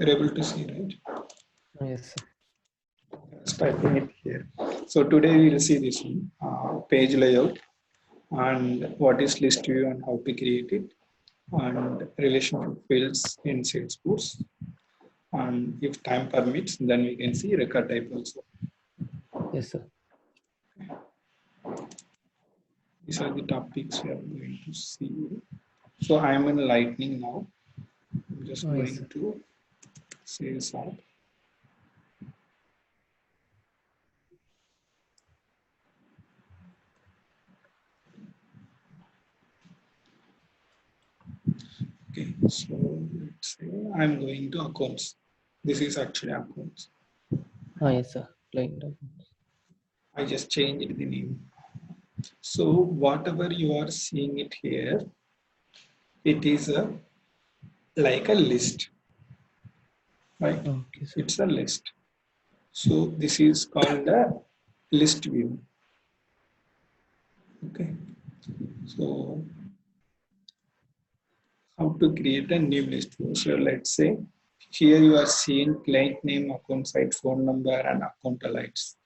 You're able to see, right? Yes, sir. Just typing it here. So today we will see this one, page layout and what is list view and how to create it, and relationship fields in Salesforce. And if time permits, then we can see record type also. Yes, sir. These are the topics we are going to see. So I am in Lightning now. I'm just Yes, going sir. to Sales app. Okay, so let's say I'm going to accounts. This is actually accounts. Yes, sir. Plain document. I just changed the name. So whatever you are seeing it here, it is like a list, right? Okay, sir. It's a list. So this is called a list view. Okay. So how to create a new list view? So let's say here you are seeing client name, account site, phone number, and account alights.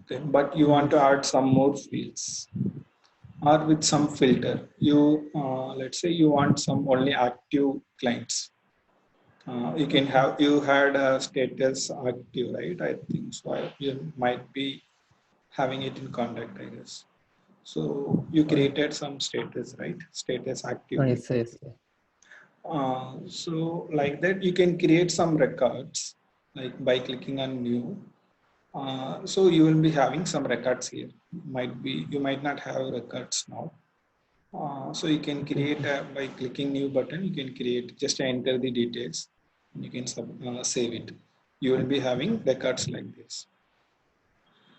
Okay. But you want to add some more fields, or with some filter. You let's say you want some only active clients. You can Okay. have, you had a status active, right? I think so. You might be having it in contact, I guess. So you created some status, right? Status active. Yes, sir. Yes, sir. So like that, you can create some records, like by clicking on new. So you will be having some records here. Might be, you might not have records now. So you can create by clicking new button, you can create, just enter the details, and you can save it. You will be having records like this.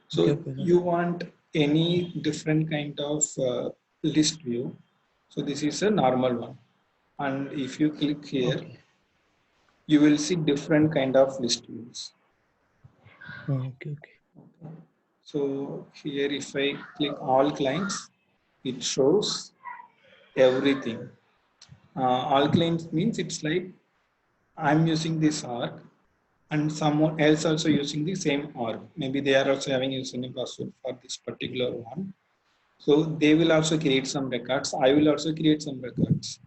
So Okay, okay, sir. you want any different kind of list view. So this is a normal one. And if you click here, Okay. you will see different kind of list views. Okay, okay. So here, if I click all clients, it shows everything. All clients means it's like I'm using this arc and someone else also using the same arc. Maybe they are also having username password for this particular one. So they will also create some records. I will also create some records.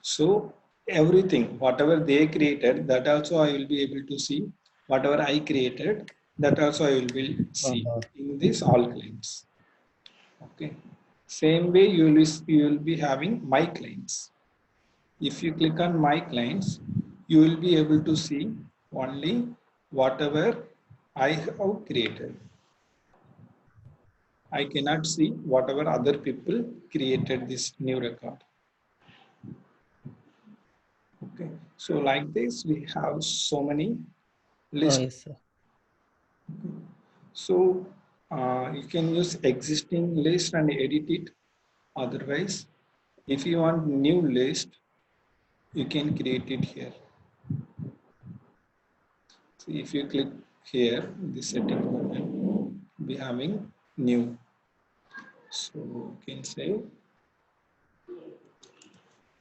So everything, whatever they created, that also I will be able to see. Whatever I created, that also I will see in this all clients. Okay. Same way you will be having my clients. If you click on my clients, you will be able to see only whatever I have created. I cannot see whatever other people created this new record. Okay, so like this, we have so many lists. Yes, sir. So you can use existing list and edit it. Otherwise, if you want new list, you can create it here. So if you click here, the setting button, be having new. So you can say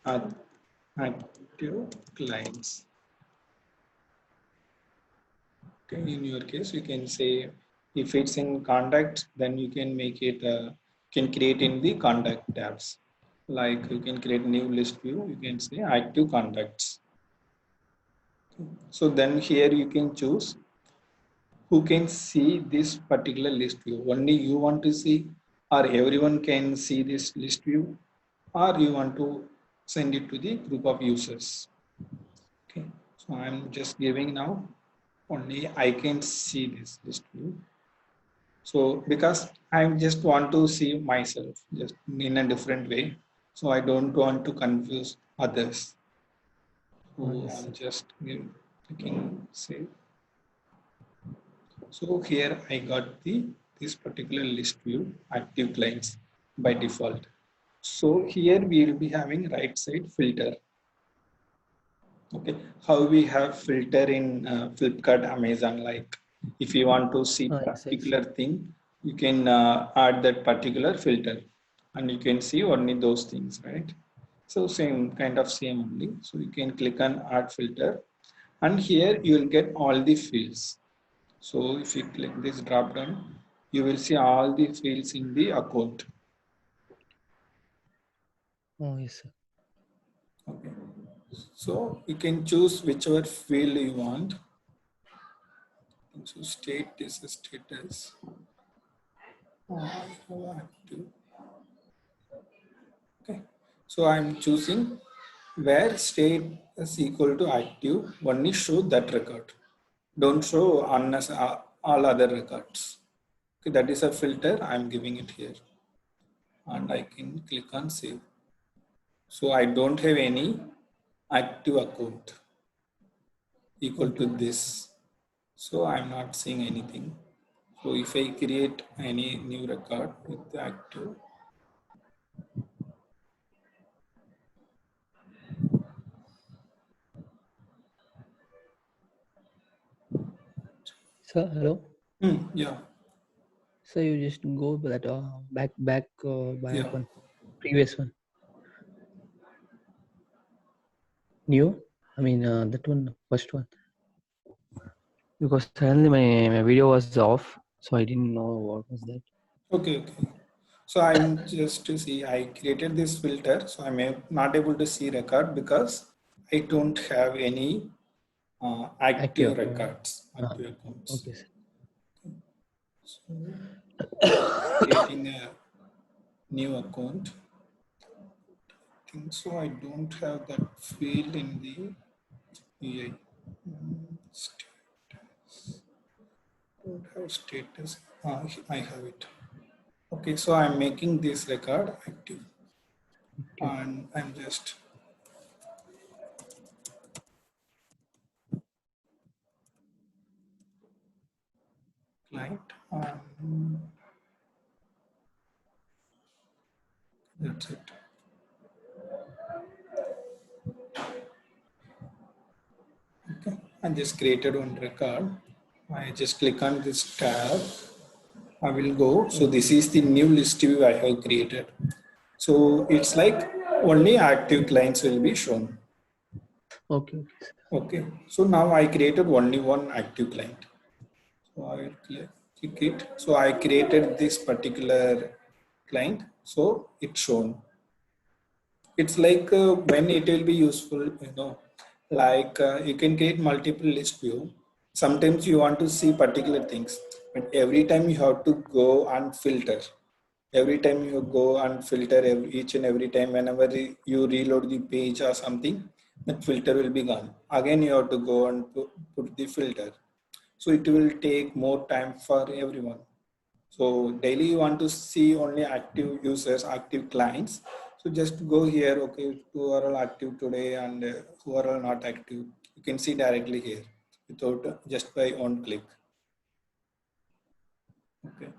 active clients. Okay, in your case, you can say if it's in contact, then you can make it, can create in the contact tabs. Like you can create new list view, you can say active contacts. So then here you can choose who can see this particular list view. Only you want to see, or everyone can see this list view, or you want to send it to the group of users. Okay, so I'm just giving now, only I can see this list view. So because I just want to see myself just in a different way, so I don't want to confuse others. So Yes, I'm sir. just clicking save. So here I got the this particular list view active clients by default. So here we will be having right side filter. Okay, how we have filter in Flipkart, Amazon, like if you want to see Yes, yes, sir. particular thing, you can add that particular filter and you can see only those things, right? So same kind of same only. So you can click on add filter And here you will get all the fields. So if you click this drop down, you will see all the fields in the account. Oh, yes, sir. Okay. So you can choose whichever field you want. So state is a status. Active. Okay. So I'm choosing where state is equal to active. Only show that record. Don't show all other records. Okay, that is a filter. I'm giving it here, and I can click on save. So I don't have any active account equal to this. So I'm not seeing anything. So if I create any new record with the active, Sir, hello. yeah, So you just go that back yeah. one, previous one, new. I mean that one, first one. Because suddenly my video was off, so I didn't know what was that. Okay, okay. So I'm just to see, I created this filter. So I'm not able to see record because I don't have any active Active. records, active accounts. Okay, sir. So creating a new account. I think so. I don't have that field in the AI. Status. Don't have status. I have it. Okay, so I'm making this record active, Okay. and I'm just client. That's it. Okay, I just created one record. I just click on this tab. I will go. So this is the new list view I have created. So it's like only active clients will be shown. Okay, okay, sir. Okay. So now I created only one active client. So I will click it. So I created this particular client. So it's shown. It's like when it will be useful, like you can create multiple list view. Sometimes you want to see particular things, but every time you have to go and filter. Every time you go and filter each and every time, whenever you reload the page or something, that filter will be gone. Again, you have to go and put the filter. So it will take more time for everyone. So daily you want to see only active users, active clients. So just go here, okay, who are all active today and who are all not active. You can see directly here without just by one click. Okay.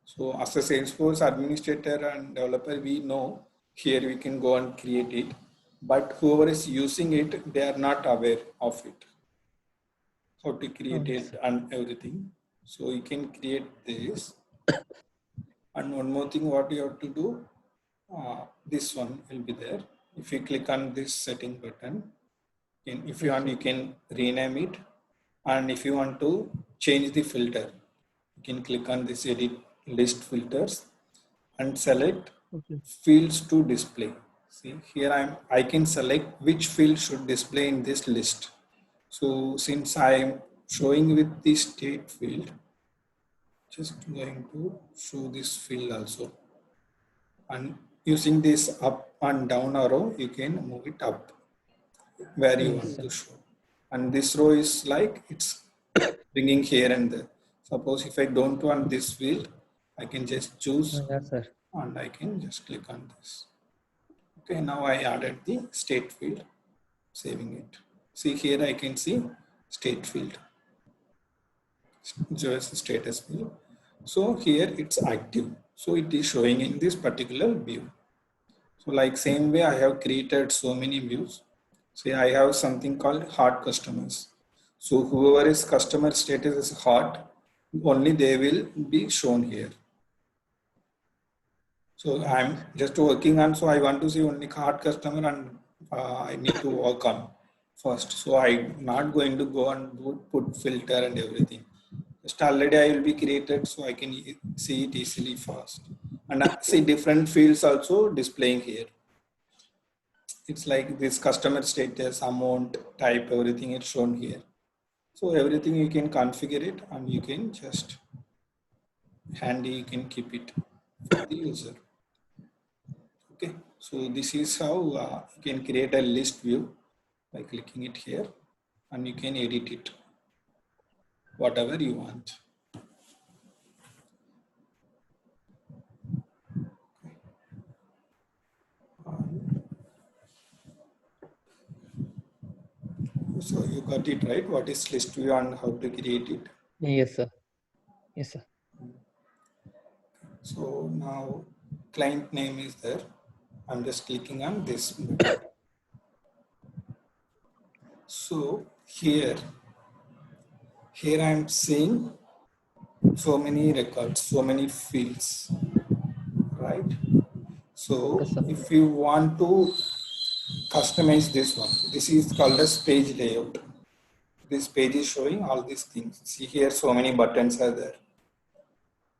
So as a Salesforce administrator and developer, we know here we can go and create it, but whoever is using it, they are not aware of it, how to Oh, create yes, it sir. and everything. So you can create this. And one more thing, what you have to do, this one will be there. If you click on this setting button, if you want, you can rename it. And if you want to change the filter, you can click on this edit list filters and select Okay. fields to display. See here I can select which field should display in this list. So since I am showing with the state field, just going to show this field also. And using this up and down arrow, you can move it up where you Yes, want sir. to show. And this row is like it's bringing here and there. Suppose if I don't want this field, I can just choose Yes, sir. and I can just click on this. Okay, now I added the state field, saving it. See here I can see state field, just status field. So here it's active. So it is showing in this particular view. So like same way I have created so many views. See, I have something called hot customers. So whoever is customer status is hot, only they will be shown here. So I'm just working on, so I want to see only hot customer and I need to work on. first. So I'm not going to go and put filter and everything. Just already I will be created, so I can see it easily fast. And I see different fields also displaying here. It's like this customer status, amount, type, everything is shown here. So everything you can configure it and you can just handy, you can keep it for the user. Okay, so this is how you can create a list view by clicking it here, and you can edit it whatever you want. So you got it right. What is list view and how to create it? Yes, sir. Yes, sir. So now client name is there. I'm just clicking on this. So here I'm seeing so many records, so many fields, right? So Yes, sir. if you want to customize this one, this is called as page layout. This page is showing all these things. See here, so many buttons are there.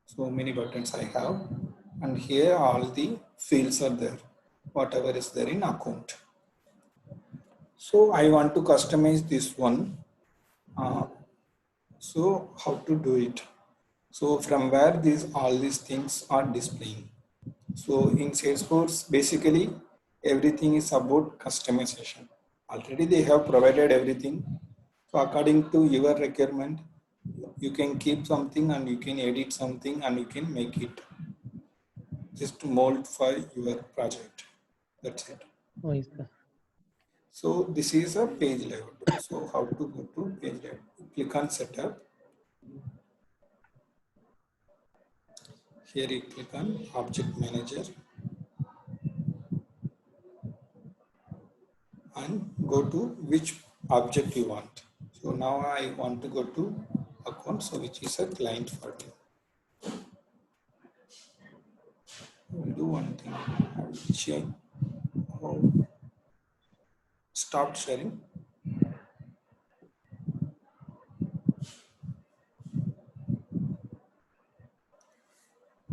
So many buttons I have, and here all the fields are there, whatever is there in account. So I want to customize this one. So how to do it? So from where all these things are displaying. So in Salesforce, basically everything is about customization. Already they have provided everything. So according to your requirement, you can keep something and you can edit something and you can make it just mold for your project. That's it. Oh, yes, sir. So this is a page layout. So how to go to page layout? Click on setup. Here you click on object manager and go to which object you want. So now I want to go to account, so which is a client for me. We'll do one thing. I will change. Oh, stop sharing.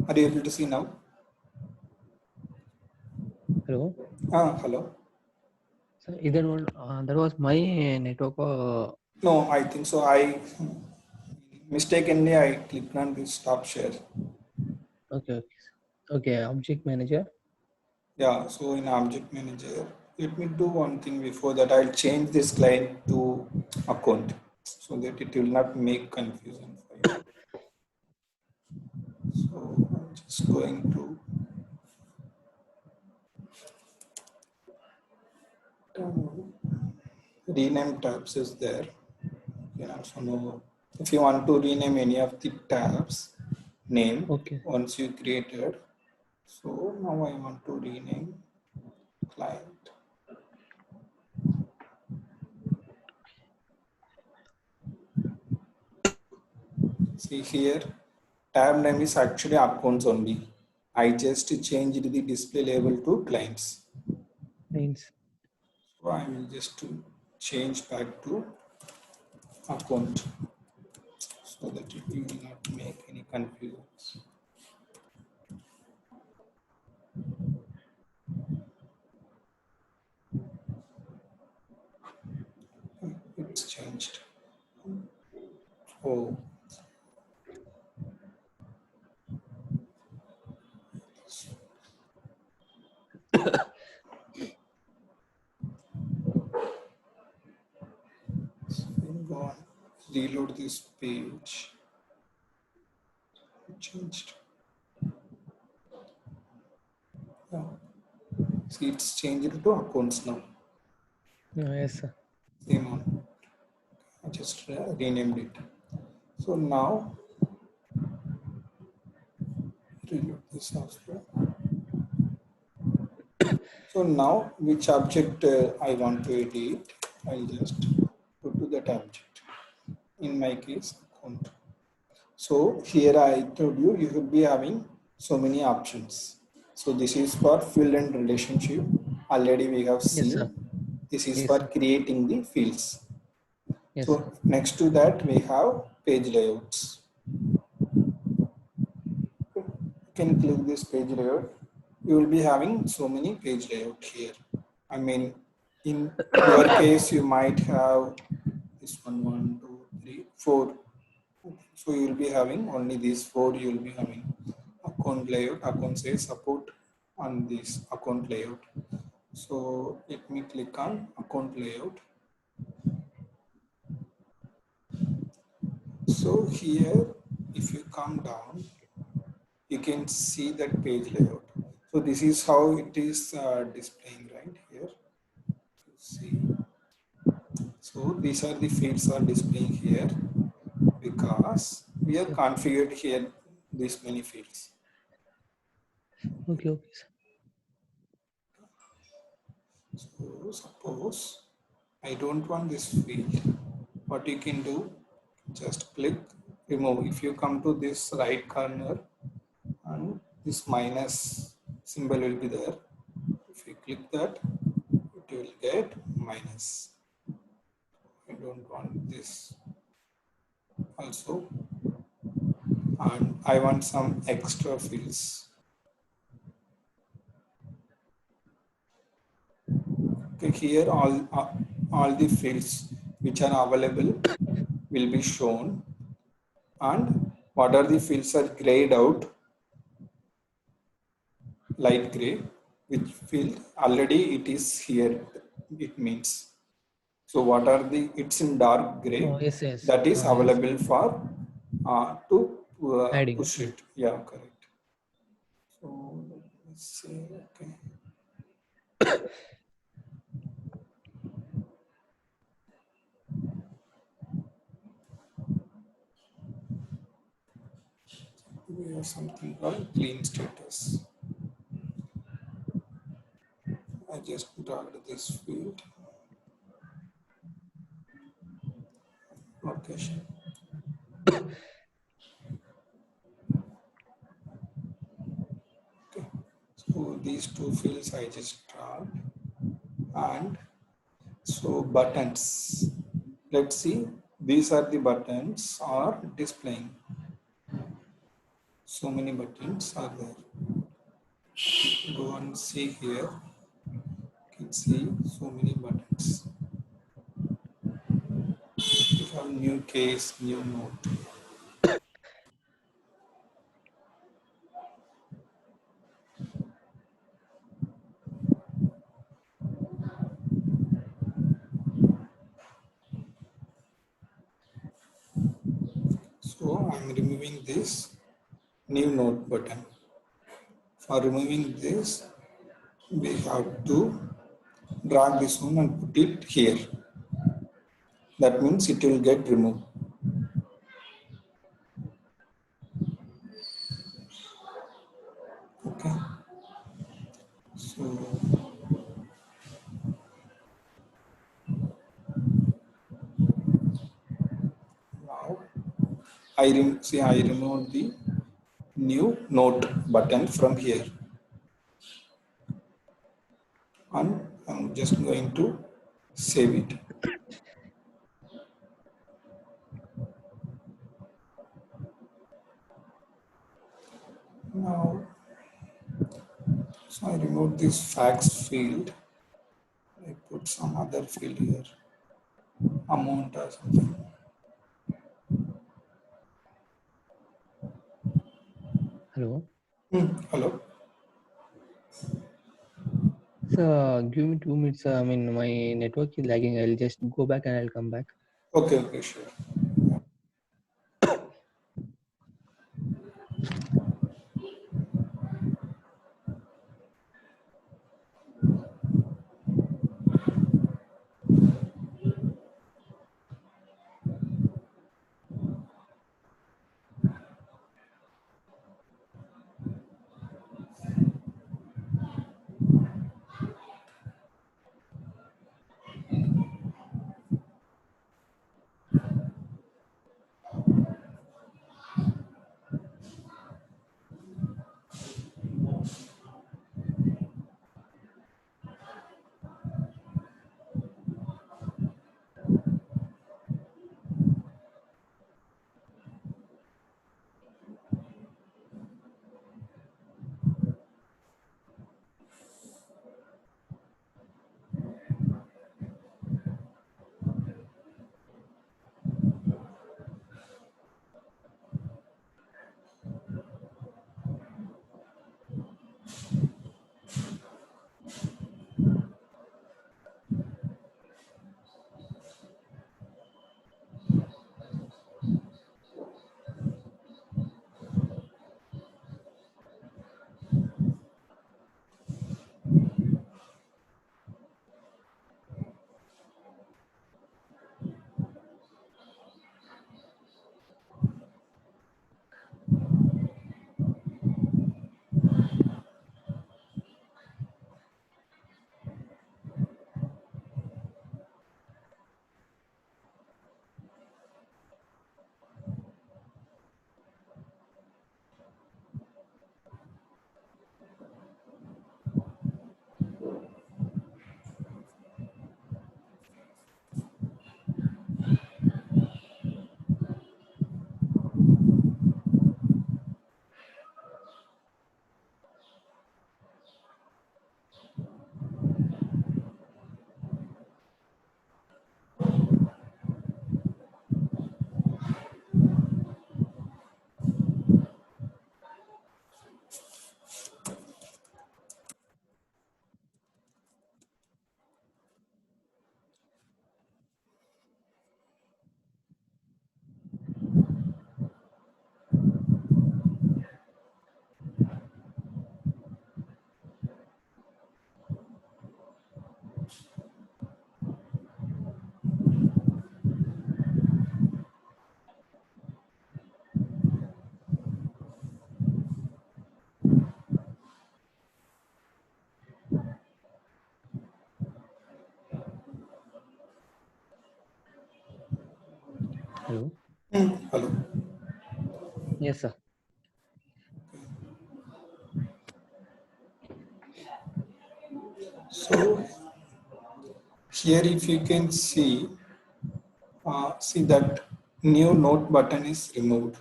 Are you able to see now? Hello. Hello. So either one, that was my network. No, I think so. I mistakenly I clicked on this stop share. Okay, okay. Okay, object manager. Yeah, so in object manager, let me do one thing before that. I'll change this client to account so that it will not make confusion for you. So I'm just going to rename tabs is there. You can also know if you want to rename any of the tabs name Okay. once you created. So now I want to rename client. See here, tab name is actually accounts only. I just changed the display label to clients. Means. So I will just to change back to account so that it will not make any confusions. It's changed. Oh. Go on, reload this page. It changed. Yeah. See, it's changed to accounts now. Yes, sir. Same one. I just renamed it. So now reload this also. So now which object I want to edit, I'll just go to that object. In my case, account. So here I told you, you will be having so many options. So this is for field and relationship. Already we have Yes, sir. seen. This is Yes, for sir. creating the fields. Yes, So sir. next to that we have page layouts. You can click this page layout. You will be having so many page layout here. I mean, in your case, you might have this one, two, three, four. So you will be having only these four. You will be having account layout. Account says support on this account layout. So let me click on account layout. So here, if you come down, you can see that page layout. So this is how it is displaying right here. See, so these are the fields are displaying here because we are Okay. configured here these many fields. Okay. Okay, sir. So suppose I don't want this field. What you can do, just click remove. If you come to this right corner and this minus symbol will be there. If you click that, it will get minus. I don't want this also. And I want some extra fields. Okay, here all the fields which are available will be shown, and what are the fields are grayed out, light gray, which field already it is here, it means. So what are the, it's in dark gray, Oh, yes, yes. that is Yes. available for to Hiding. push it. Yeah, correct. So let's see, okay. We have something called clean status. I just dragged this field location. Okay. So these two fields I just dragged, and so buttons. Let's see. These are the buttons are displaying. So many buttons are there. Go and see here. You can see so many buttons. We have new case, new note. So I'm removing this new note button. For removing this, we have to drag this one and put it here. That means it will get removed. Okay. So now I removed the new note button from here, and I'm just going to save it. Now, so I removed this facts field. I put some other field here, amount or something. Hello. Hello. So give me 2 minutes. I mean, my network is lagging. I'll just go back and I'll come back. Okay, okay, sure. Hello. Hello. Yes, sir. So here, if you can see that new note button is removed.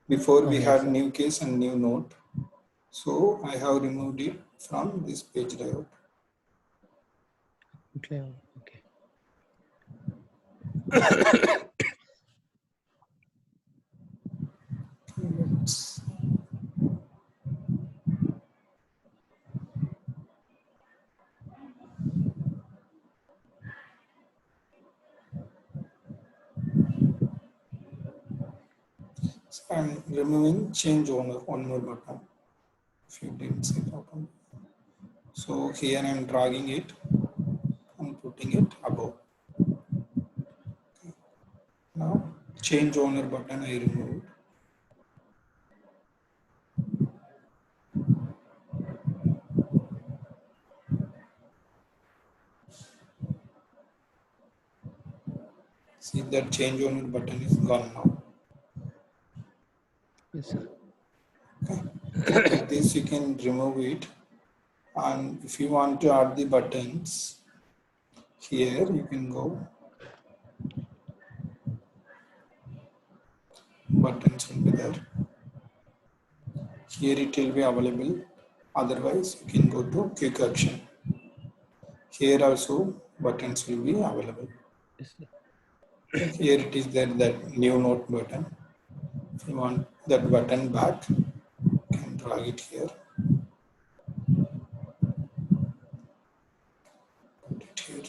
Before we Yes, had sir. new case and new note. So I have removed it from this page layout. Okay. Okay. Let's- So I'm removing change owner, one more button. If you didn't see properly. So here I'm dragging it and putting it above. Now change owner button I removed. See that change owner button is gone now. Yes, sir. Like this you can remove it, and if you want to add the buttons, here you can go buttons will be there. Here it will be available. Otherwise you can go to quick action. Here also buttons will be available. Yes, sir. Here it is there, that new note button. If you want that button back, you can drag it here. Put it here.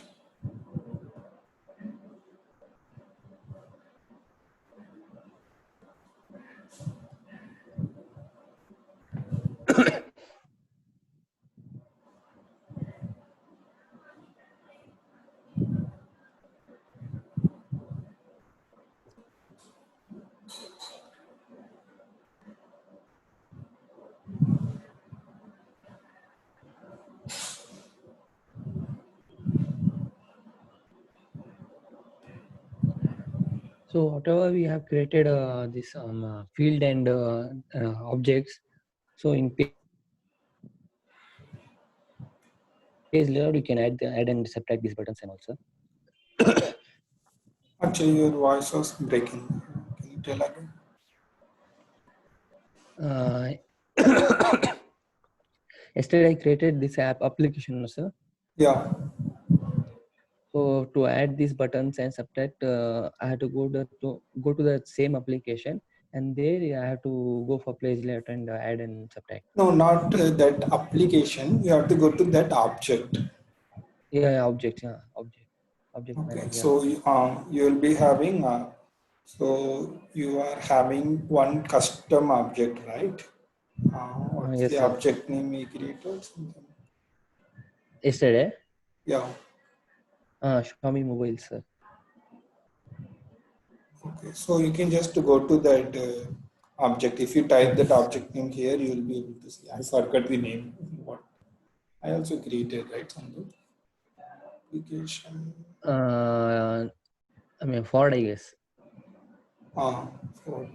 So whatever we have created this field and objects. So in page layout, you can add and subtract these buttons and also. Actually, your voice was breaking. Can you tell again? Yesterday I created this application, sir. Yeah. So to add these buttons and subtract, I had to go to the same application, and there I have to go for place layout and add and subtract. No, not that application. You have to go to that object. Yeah, object, object Okay. manager. So you will be having. So you are having one custom object, right? What's Yes, the sir. object name you created? Something. Yesterday, Yeah. Xiaomi mobile, sir. Okay. So you can just go to that object. If you type that object name here, you will be able to see. I forgot the name. What I also created, right? Something. Application. I mean Ford, I guess. For,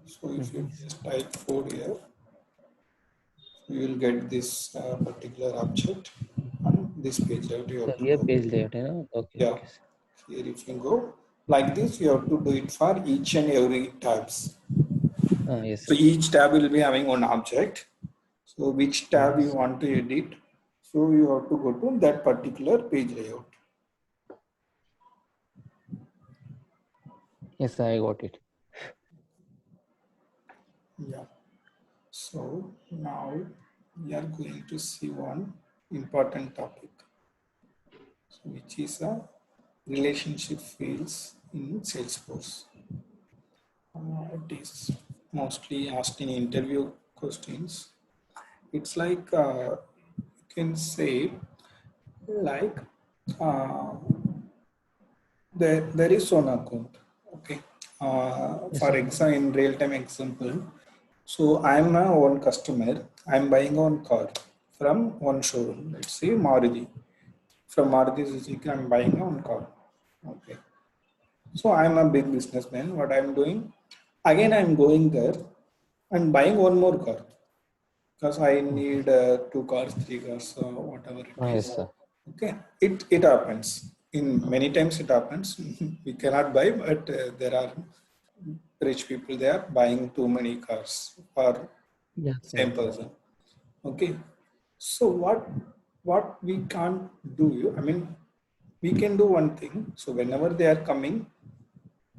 so if you Yes. just type 4 here, you will get this particular object on this page, right? You So have to here go. page layout, you know. Okay, Yeah. okay. Sir. Here if you go like this, you have to do it for each and every tabs. Yes, So sir. each tab will be having one object. So which tab you Yes. want to edit? So you have to go to that particular page layout. Yes, I got it. Yeah. So now we are going to see one important topic, so which is a relationship fields in Salesforce. It is mostly asked in interview questions. It's like you can say like uh, there is one account. Okay. Yes, For sir. example, in real time example, so I'm my own customer. I'm buying one car from one showroom. Let's say Maruti. from Maruti Suzuki, I'm buying one car. Okay. So I'm a big businessman. What I'm doing, again, I'm going there and buying one more car because I need 2 cars, 3 cars, whatever it is. Yes, sir. Okay, it happens. In many times it happens. We cannot buy, but there are rich people there buying too many cars for Yes, same sir. person. Okay, so what we can't do? I mean, we can do one thing. So whenever they are coming,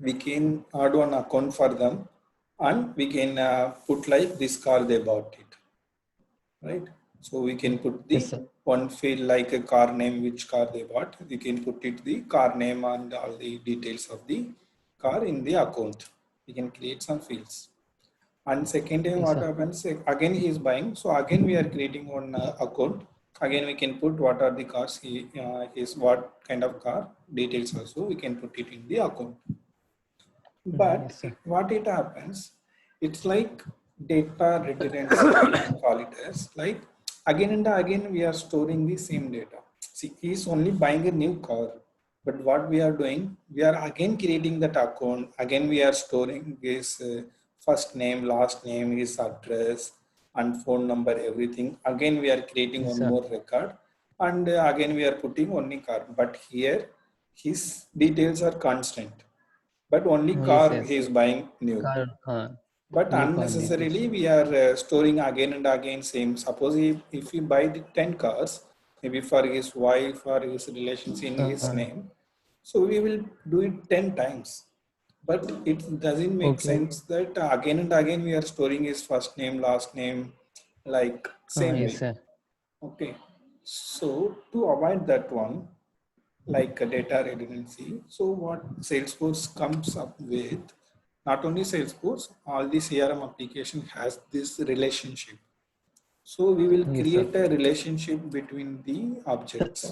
we can add one account for them, and we can put like this car they bought it, right? So we can put the Yes, sir. one field like a car name, which car they bought. We can put it the car name and all the details of the car in the account. We can create some fields. And second time Yes, what sir. happens, again he is buying. So again we are creating one account. Again we can put what are the cars he is, what kind of car details also we can put it in the account. But Yes, sir. what it happens, it's like data redundancy, we can call it as, like again and again we are storing the same data. See, he's only buying a new car, but what we are doing, we are again creating that account. Again, we are storing his first name, last name, his address, and phone number, everything. Again, we are creating Yes, one sir. more record, and again we are putting only car. But here, his details are constant, but only Yes, car he yes. is buying new. Car, But new car details. unnecessarily we are storing again and again same. Suppose if we buy the 10 cars, maybe for his wife or his relations in his Uh, name, so we will do it 10 times. But it doesn't make okay. sense that again and again we are storing his first name, last name, like same Yes, way. sir. Okay. So to avoid that one, like a data redundancy. So what Salesforce comes up with, not only Salesforce, all the CRM application has this relationship. So we will Yes, sir. create a relationship between the objects.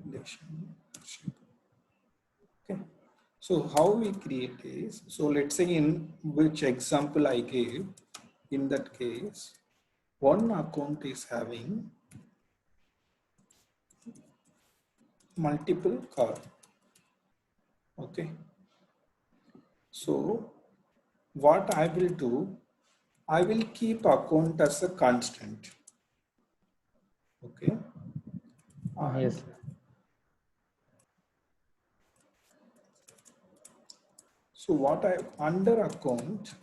Relationship. Okay. So how we create is, so let's say in which example I gave, in that case, one account is having multiple car. Okay. So what I will do, I will keep account as a constant. Okay. And Yes. so what I under account,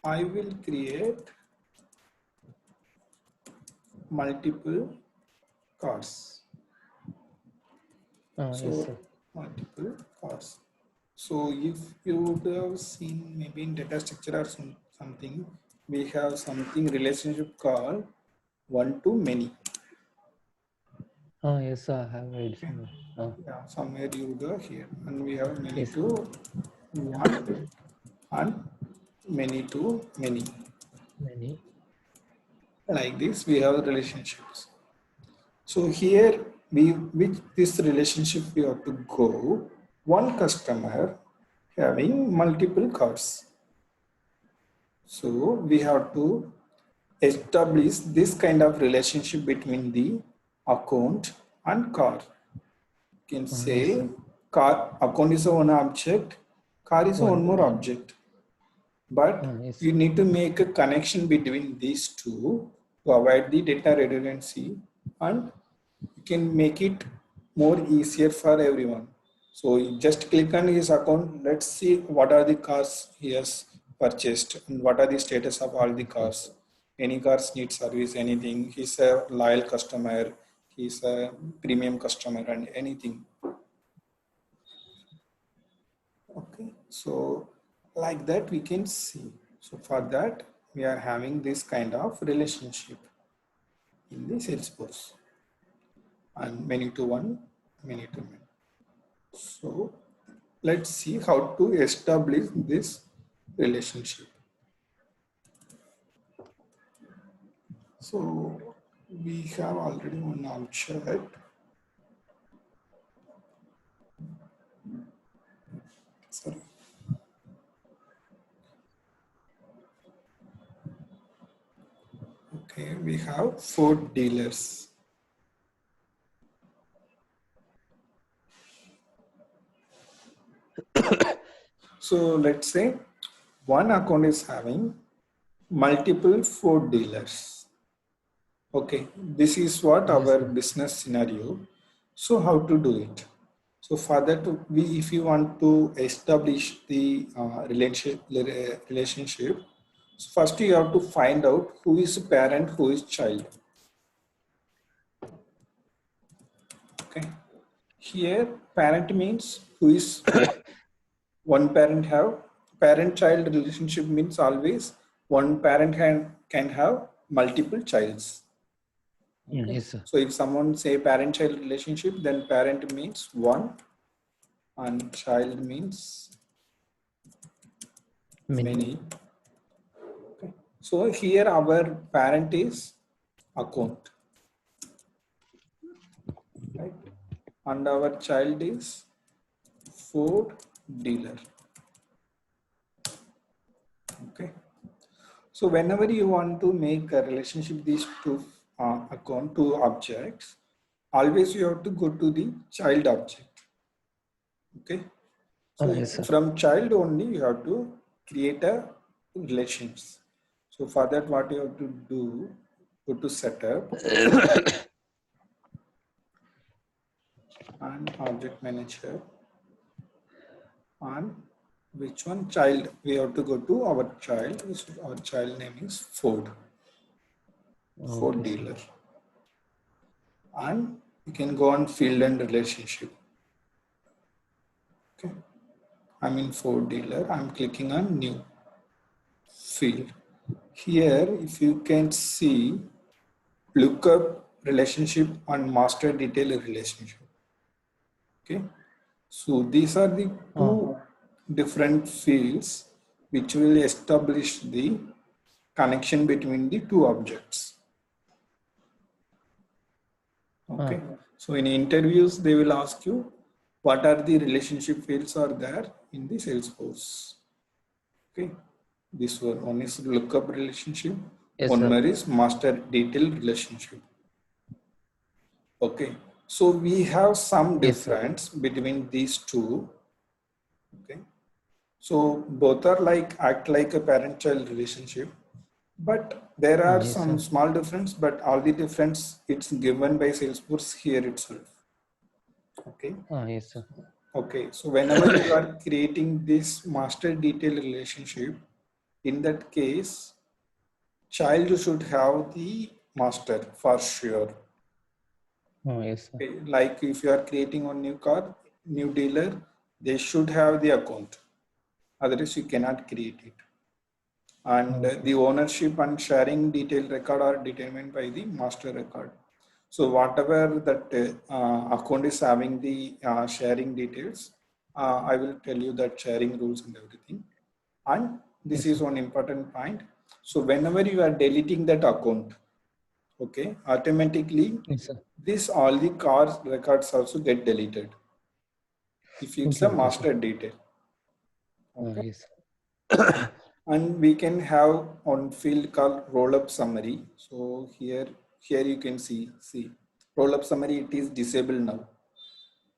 I will create multiple cards. Yes, So sir. multiple cards. So if you would have seen maybe in data structure or something, we have something relationship called one to many. Yes, sir. I have read Okay. somewhere. Yeah, somewhere you go here, and we have many Yes. to one and many to many. Many. Like this, we have relationships. So here, we with this relationship we have to go. One customer having multiple cars. So we have to establish this kind of relationship between the account and car. You can Yes, say sir. car account is a one object, car is a one One. more object. But Yes, you sir. need to make a connection between these two to avoid the data redundancy, and you can make it more easier for everyone. So you just click on his account. Let's see what are the cars he has purchased and what are the status of all the cars. Any cars need service, anything. He's a loyal customer. He's a premium customer and anything. Okay, so like that we can see. So for that, we are having this kind of relationship in the Salesforce, and many to one, many to many. So let's see how to establish this relationship. So we have already one object. Sorry. Okay, we have four dealers. So let's say one account is having multiple food dealers. Okay, this is what Yes, our sir. business scenario. So how to do it? So for that, if you want to establish the relationship, so first you have to find out who is parent, who is child. Okay, here parent means who is one parent have. Parent-child relationship means always one parent can have multiple childs. Okay, Yes, sir. so if someone say parent-child relationship, then parent means one and child means Many. many. Okay. So here our parent is account, right? And our child is food dealer. Okay. So whenever you want to make a relationship these two account, two objects, always you have to go to the child object. Okay. So Yes, sir. from child only you have to create a relations. So for that, what you have to do, go to setup and object manager, and which one child we have to go to our child. Our child name is Ford Okay, sir. dealer, and you can go on field and relationship. Okay, I'm in Ford dealer. I'm clicking on new field. Here, if you can see, lookup relationship and master detail relationship. Okay, so these are the two different fields which will establish the connection between the two objects. Okay, so in interviews they will ask you what are the relationship fields are there in the Salesforce. Okay, this one is lookup relationship, Yes, one sir. more is master detail relationship. Okay, so we have some Yes, sir. difference between these two. Okay, so both are like act like a parent-child relationship, but there are Yes, some sir. small difference. But all the difference it's given by Salesforce here itself. Okay. Yes, sir. Okay. So whenever you are creating this master detail relationship, in that case, child should have the master for sure. Yes, sir. Okay. Like if you are creating a new car, new dealer, they should have the account. Otherwise, you cannot create it. And Okay, the sir. ownership and sharing detail record are determined by the master record. So whatever that account is having the sharing details, I will tell you that sharing rules and everything. And this Yes, is sir. one important point. So whenever you are deleting that account, okay, automatically Yes, sir. this all the cars records also get deleted if it's Okay, a okay, sir. master detail. Okay. Yes. And we can have on field called roll up summary. So here you can see roll up summary, it is disabled now.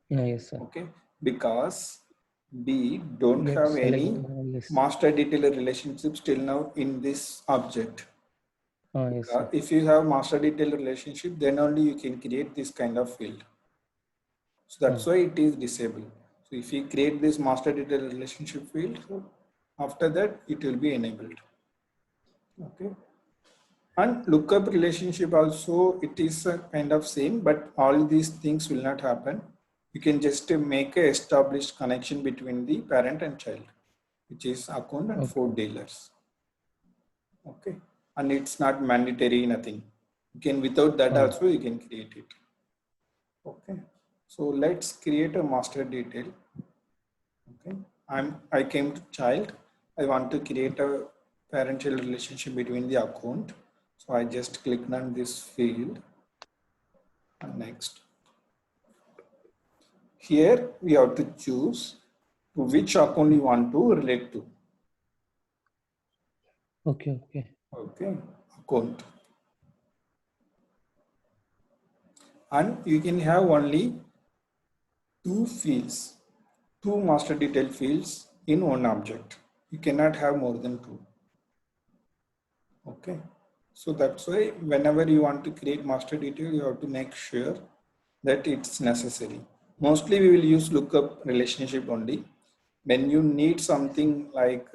Yes, sir. Okay, because we don't Let's have select any the yes. master detail relationship till now in this object. Yes, sir. If you have master detail relationship, then only you can create this kind of field. So that's why it is disabled. So if you create this master detail relationship field, so after that it will be enabled. Okay. And lookup relationship also, it is a kind of same, but all these things will not happen. You can just make a established connection between the parent and child, which is account and Okay. food dealers. Okay. And it's not mandatory, nothing. You can, without that also, you can create it. Okay. So let's create a master detail. Okay. I came to child. I want to create a parent-child relationship between the account. So I just clicked on this field and next. Here we have to choose to which account you want to relate to. Okay, okay. Okay, account. And you can have only two fields, two master detail fields in one object. You cannot have more than two. Okay. So that's why whenever you want to create master detail, you have to make sure that it's necessary. Mostly we will use lookup relationship only. When you need something like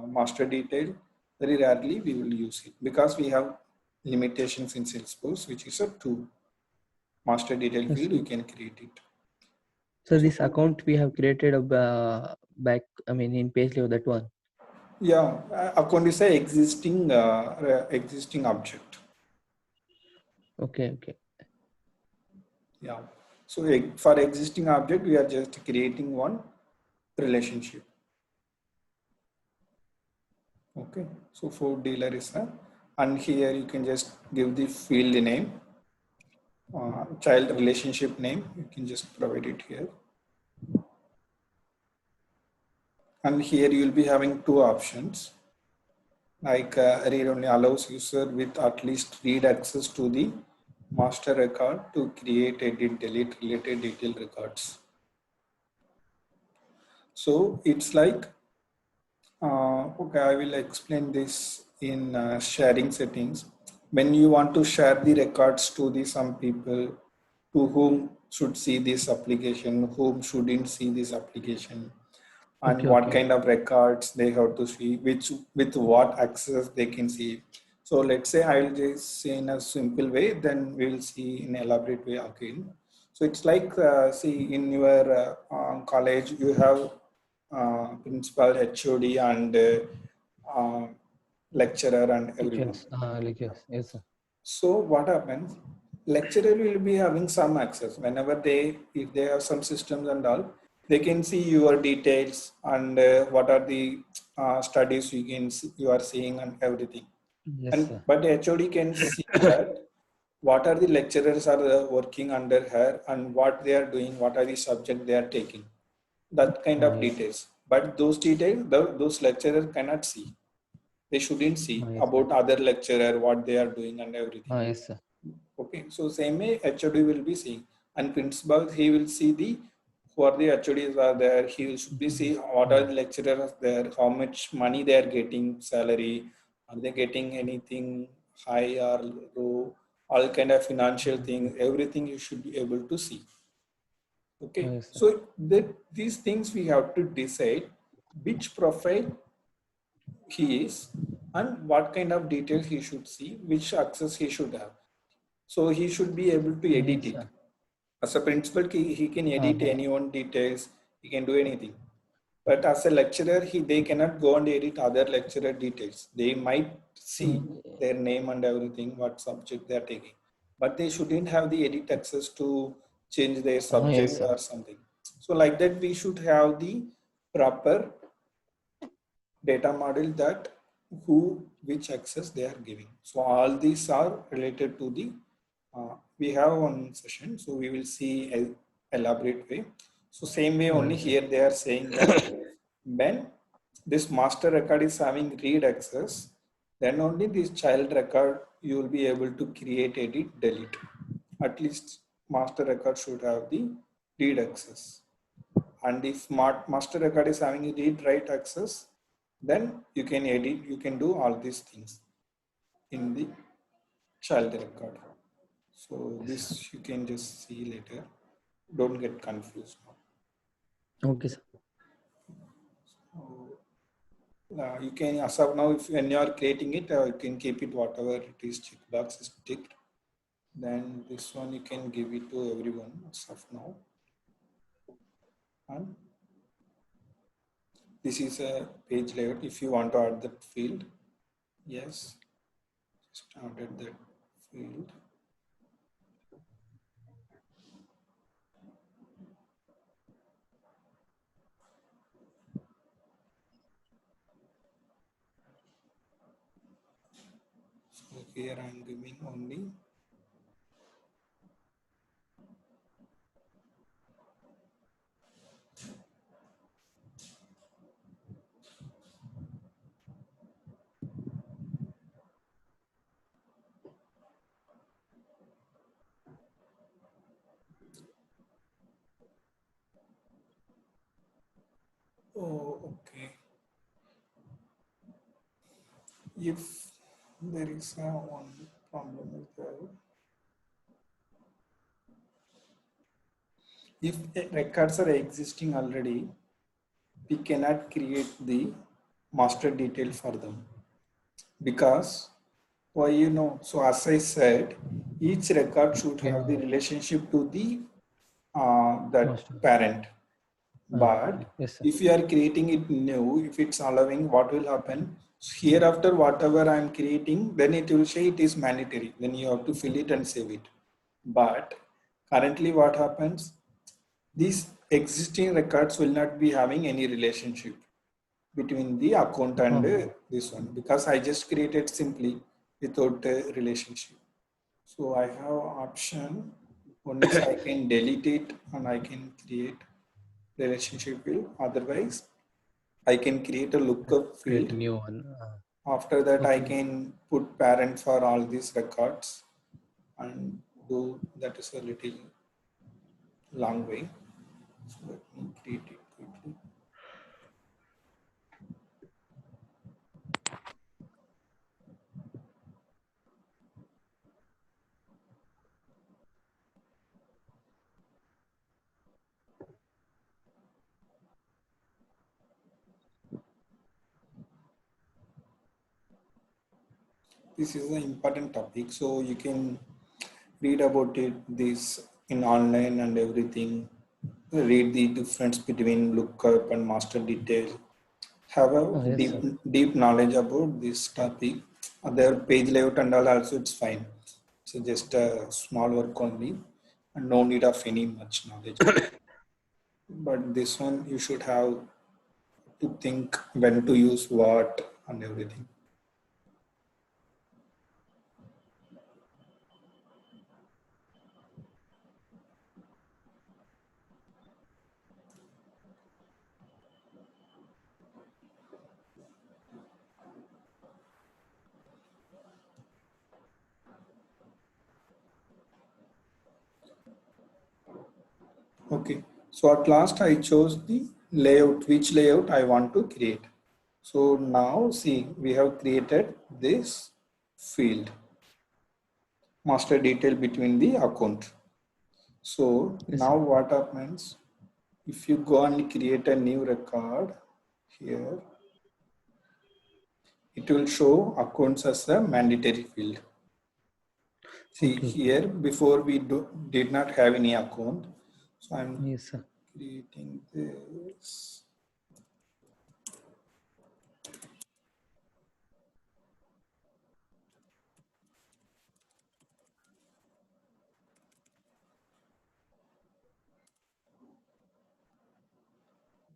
master detail, very rarely we will use it because we have limitations in Salesforce, which is a two master detail Yes. field, you can create it. So this account we have created back, I mean, in Pagelive, that one. Yeah, account is a existing object. Okay, okay. Yeah. So for existing object, we are just creating one relationship. Okay. So for dealer is a, and here you can just give the field name, child relationship name. You can just provide it here. And here you will be having two options. Like read only allows user with at least read access to the master record to create, edit, delete related detail records. So it's like, okay, I will explain this in sharing settings. When you want to share the records to the some people to whom should see this application, whom shouldn't see this application, and Okay, what okay. kind of records they have to see, which with what access they can see. So let's say I will just say in a simple way, then we will see in elaborate way again. So it's like, see in your college, you have principal, HOD, and lecturer and everyone. Lectures. Lectures. Yes, sir. So what happens? Lecturer will be having some access whenever if they have some systems and all, they can see your details and what are the studies you are seeing and everything. Yes, And sir. but the HOD can see that what are the lecturers are working under her and what they are doing, what are the subject they are taking, that kind of Yes. details. But those details, those lecturers cannot see. They shouldn't see Yes, sir. about other lecturer, what they are doing and everything. Yes, sir. Okay, so same way HOD will be seeing, and principal he will see the who are the HODs are there. He should be see what are the lecturers there, how much money they are getting, salary, are they getting anything high or low, all kind of financial things, everything you should be able to see. Okay, Yes, sir. so these things we have to decide which profile he is and what kind of details he should see, which access he should have. So he should be able to edit Yes, it. sir. As a principal, he can edit Uh-huh. anyone details, he can do anything. But as a lecturer, they cannot go and edit other lecturer details. They might see their name and everything, what subject they are taking. But they shouldn't have the edit access to change their Yes, subject sir. or something. So like that, we should have the proper data model that which access they are giving. So all these are related to the we have one session, so we will see a elaborate way. So same way only Yes, sir. here they are saying that when this master record is having read access, then only this child record you will be able to create, edit, delete. At least master record should have the read access. And if master record is having read write access, then you can edit, you can do all these things in the child record. So Yes, sir. this you can just see later. Don't get confused now. Okay, sir. So, you can, as of now, if when you are creating it, you can keep it whatever it is, checkbox is ticked. Then this one you can give it to everyone as of now. And this is a page layout. If you want to add that field, yes, just added that field. So here I am giving only Okay. If there is one problem with that, if records are existing already, we cannot create the master detail for them, because why, so as I said, each record should have the relationship to the that Master. parent. But Yes, sir. if you are creating it new, if it's allowing, what will happen? Hereafter, whatever I'm creating, then it will say it is mandatory. Then you have to fill it and save it. But currently, what happens? These existing records will not be having any relationship between the account and this one, because I just created simply without a relationship. So I have option. One is I can delete it and I can create relationship field. Otherwise, I can create a lookup Create a field. new one. After that, I Okay. can put parent for all these records and do that is a little long way. So let me create it quickly. This is an important topic, so you can read about it this in online and everything. Read the difference between lookup and master detail. Have a Yes, deep sir. deep knowledge about this topic. Their page layout and all also it's fine. So just a small work only, and no need of any much knowledge. But this one you should have to think when to use what and everything. Okay, so at last I chose the layout, which layout I want to create. So now see, we have created this field, master detail between the account. So Yes, now sir. what happens, if you go and create a new record here, it will show accounts as a mandatory field. See Okay. here, before we did not have any account. So I'm Yes, sir. creating this.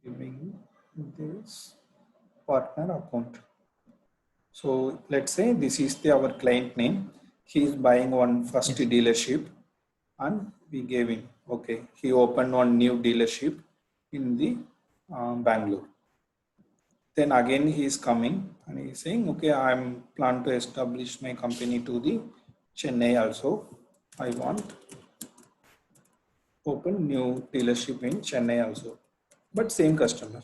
Giving this partner account. So let's say this is our client name. He is buying one first Yes. dealership and we gave him, okay, he opened one new dealership in the Bangalore. Then again he is coming and he is saying, okay, I'm plan to establish my company to the Chennai also. I want open new dealership in Chennai also, but same customer.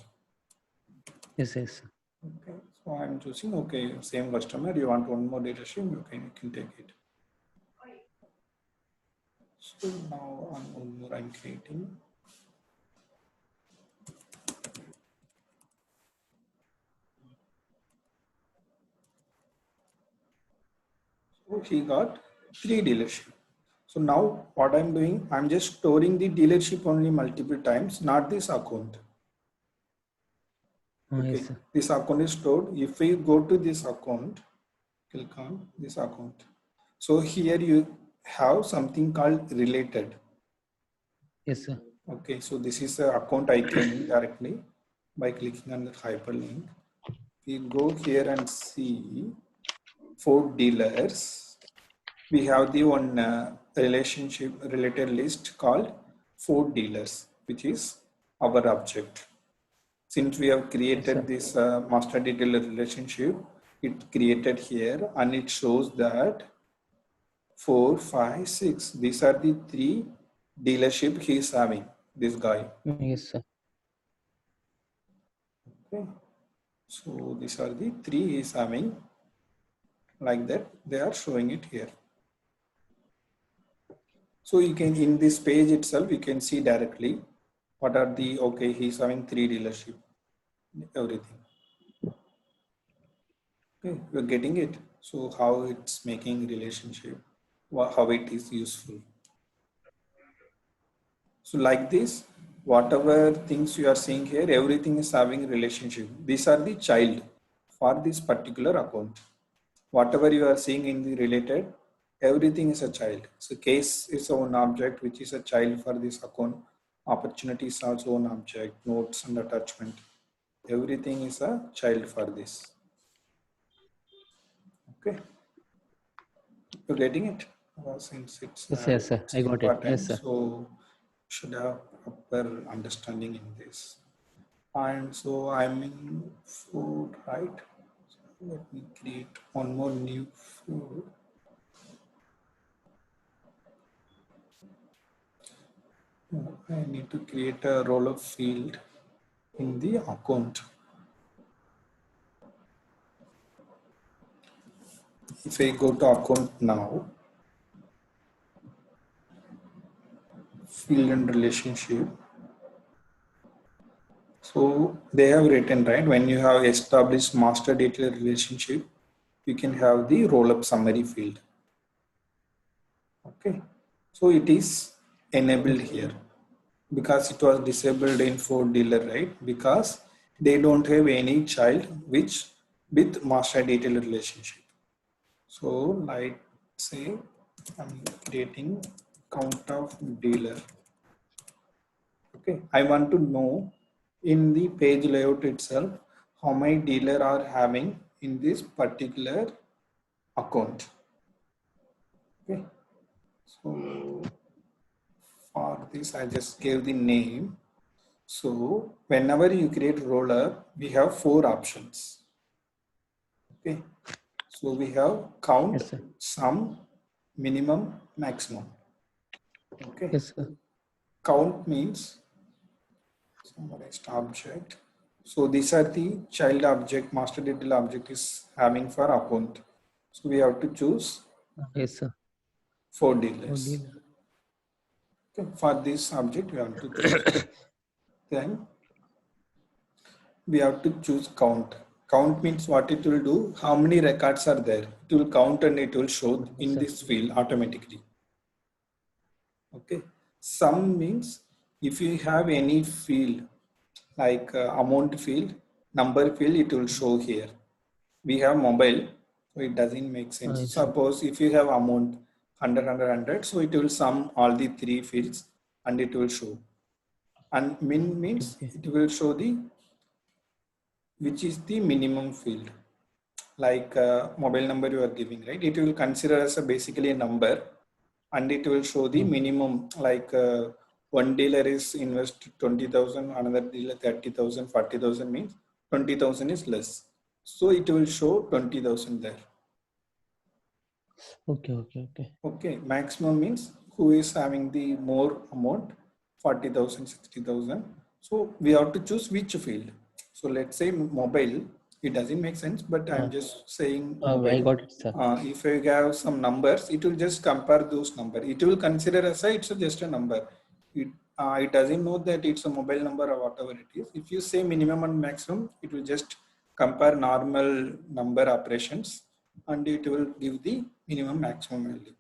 Yes, yes. Okay, so I'm choosing, okay, same customer, you want one more dealership, you can take it. So now one more I'm creating. So he got 3 dealerships. So now what I'm doing, I'm just storing the dealership only multiple times, not this account. Okay, Yes, sir. this account is stored. If we go to this account, click on this account. So here you have something called related. Yes, sir. Okay, so this is the account I came directly by clicking on the hyperlink. We go here and see 4 dealers. We have the one relationship related list called 4 dealers, which is our object. Since we have created this master detailer relationship, it created here and it shows that 4, 5, 6. These are the 3 dealership he is having, this guy. Yes, sir. Okay. So these are the three is having like that. They are showing it here. So you can, in this page itself, you can see directly what are the, okay, he's having 3 dealership, everything. Okay, you're getting it. So how it's making relationship, how it is useful. So like this, whatever things you are seeing here, everything is having relationship. These are the child for this particular account. Whatever you are seeing in the related, everything is a child. So case is one object, which is a child for this account. Opportunity is also one object, notes and attachment. Everything is a child for this. Okay, you're getting it. Since Yes, yes, sir. it's I got it. Yes, important, sir. so should have proper understanding in this. And so I'm in food, right? So let me create one more new food. I need to create a roll up field in the account. If I go to account now, field and relationship. So they have written, right, when you have established master data relationship, you can have the roll up summary field. Okay. So it is enabled Yes. here because it was disabled in Ford dealer, right? Because they don't have any child which with master detail relationship. So like say I'm creating count of dealer. Okay, I want to know in the page layout itself how many dealer are having in this particular account. Okay, so for this I just gave the name. So whenever you create roller, we have 4 options. Okay, so we have count, Yes, sir. sum, minimum, maximum. Okay, Yes, sir. count means summarized object. So these are the child object, master detail object is having for account. So we have to choose Yes, sir. 4 Oh, dealers. deal. Okay, for this object we have to choose. Then we have to choose count. Count means what it will do, how many records are there. It will count and it will show Yes, in sir. this field automatically. Okay. Sum means if you have any field like amount field, number field, it will show here. We have mobile, so it doesn't make sense. Yes, sir. Suppose if you have amount 100, so it will sum all the 3 fields and it will show. And min Okay, means okay. it will show the which is the minimum field. Like mobile number you are giving, right? It will consider as a basically a number and it will show the Hmm. minimum like one dealer is invest 20,000, another dealer 30,000, 40,000 means 20,000 is less. So it will show 20,000 there. Okay, okay, okay. Okay, maximum means who is having the more amount, 40,000, 60,000. So we have to choose which field. So let's say mobile, it doesn't make sense, but I'm Uh, just saying I mobile. got it, sir. If I have some numbers, it will just compare those numbers. It will consider as it's just a number. It doesn't know that it's a mobile number or whatever it is. If you say minimum and maximum, it will just compare normal number operations and it will give the minimum maximum value.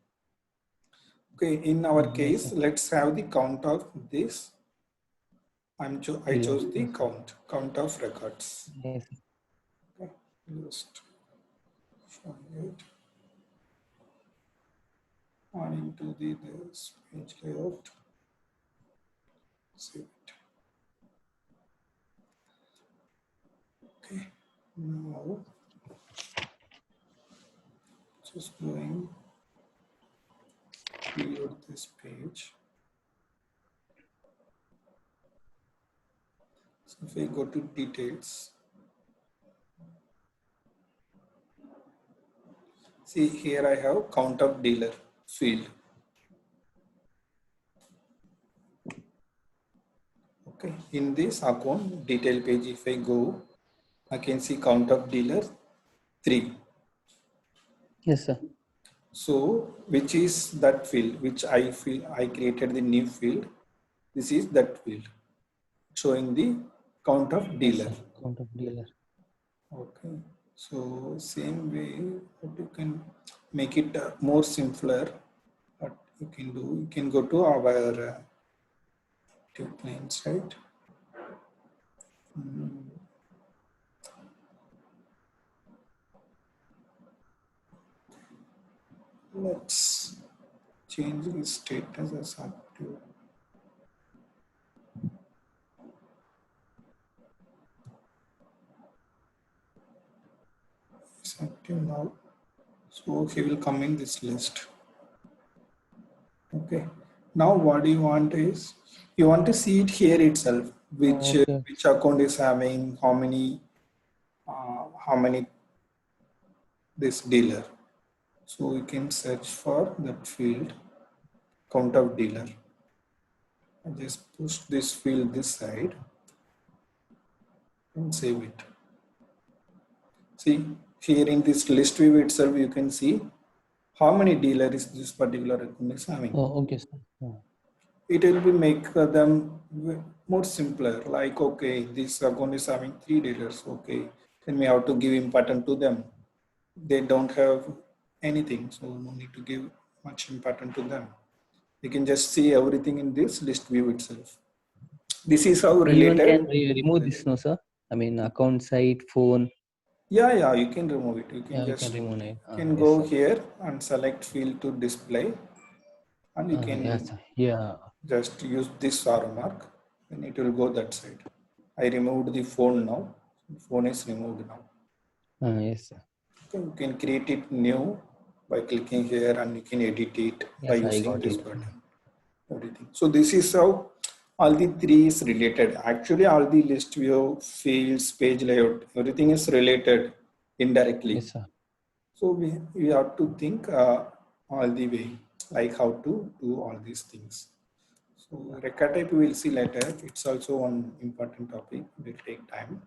Okay, in our Yes, case, sir. let's have the count of this. I Dealer. chose the Yes, sir. count of records. Yes, sir. Okay, just show it on into this page layout. Save it. Okay, now just going reload this page. So if I go to details, see here I have count of dealer field. Okay, in this account detail page, if I go, I can see count of dealer 3. Yes, sir. So which is that field, which I feel I created the new field. This is that field showing the count of Yes, dealer. sir. Count of dealer. Okay. So same way, but you can make it more simpler. What you can do, you can go to our two planes, right? Let's change the status as active. It's active now. So he will come in this list. Okay. Now what you want is you want to see it here itself, Okay. which account is having how many this dealer. So you can search for that field count of dealer. I just push this field this side and save it. See here in this list view itself, you can see how many dealer is this particular account is having. Oh, okay, sir. Oh. It will be make them more simpler. Like, okay, this account is having 3 dealers. Okay, then we have to give importance to them. They don't have anything, so no need to give much importance to them. You can just see everything in this list view itself. This is how Anyone can related. remove this, no, sir? I mean, account site, phone. Yeah, you can remove it. You can Yeah, you can just remove it. can Yes, go sir. here and select field to display, and you Yes, can sir. Yeah. just use this arrow mark, and it will go that side. I removed the phone now. Phone is removed now. Yes, sir. Okay, you can create it new by clicking here, and you can edit it by Yes, I using got this it. button. Everything. So this is how all the 3 is related. Actually, all the list view, fields, page layout, everything is related indirectly. Yes, sir. So we have to think all the way, like how to do all these things. So Rekka type we will see later. It's also one important topic. It will take time.